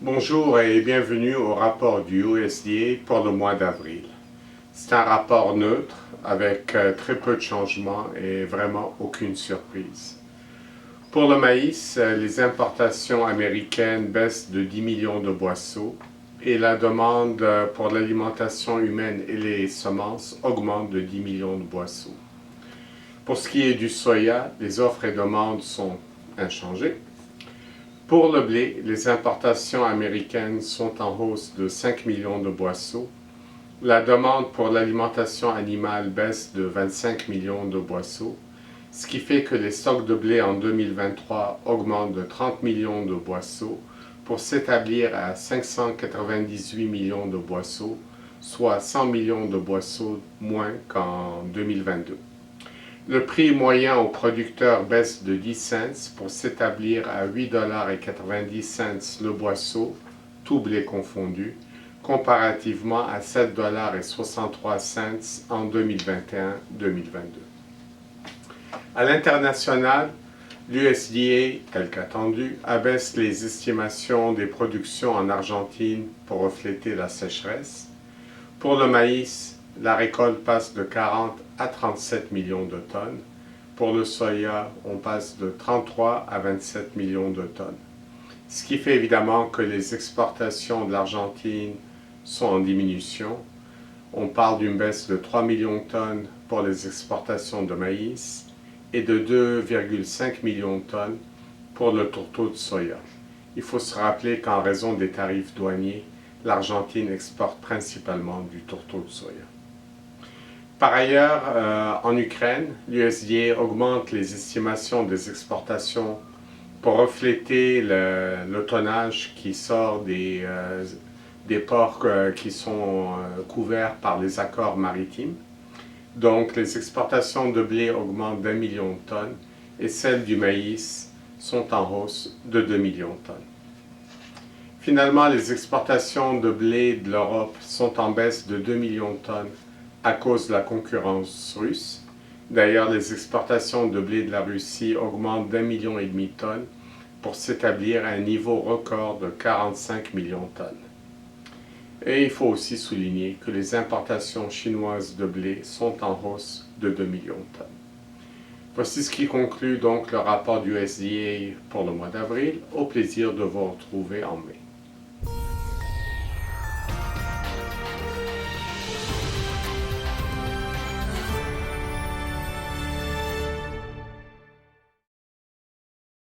Bonjour et bienvenue au rapport du USDA pour le mois d'avril. C'est un rapport neutre avec très peu de changements et vraiment aucune surprise. Pour le maïs, les importations américaines baissent de 10 millions de boisseaux et la demande pour l'alimentation humaine et les semences augmente de 10 millions de boisseaux. Pour ce qui est du soya, les offres et demandes sont inchangées. Pour le blé, les importations américaines sont en hausse de 5 millions de boisseaux. La demande pour l'alimentation animale baisse de 25 millions de boisseaux, ce qui fait que les stocks de blé en 2023 augmentent de 30 millions de boisseaux pour s'établir à 598 millions de boisseaux, soit 100 millions de boisseaux moins qu'en 2022. Le prix moyen au producteur baisse de 10 cents pour s'établir à 8,90 $ le boisseau, tout blé confondu, comparativement à 7,63 $ en 2021-2022. À l'international, l'USDA, tel qu'attendu, abaisse les estimations des productions en Argentine pour refléter la sécheresse. Pour le maïs, la récolte passe de 40 à 37 millions de tonnes. Pour le soya, on passe de 33 à 27 millions de tonnes. Ce qui fait évidemment que les exportations de l'Argentine sont en diminution. On parle d'une baisse de 3 millions de tonnes pour les exportations de maïs et de 2,5 millions de tonnes pour le tourteau de soya. Il faut se rappeler qu'en raison des tarifs douaniers, l'Argentine exporte principalement du tourteau de soya. Par ailleurs, en Ukraine, l'USDA augmente les estimations des exportations pour refléter le tonnage qui sort des ports qui sont couverts par les accords maritimes. Donc, les exportations de blé augmentent d'1 million de tonnes et celles du maïs sont en hausse de 2 millions de tonnes. Finalement, les exportations de blé de l'Europe sont en baisse de 2 millions de tonnes à cause de la concurrence russe. D'ailleurs, les exportations de blé de la Russie augmentent d'1,5 million de tonnes pour s'établir à un niveau record de 45 millions de tonnes. Et il faut aussi souligner que les importations chinoises de blé sont en hausse de 2 millions de tonnes. Voici ce qui conclut donc le rapport du USDA pour le mois d'avril. Au plaisir de vous retrouver en mai.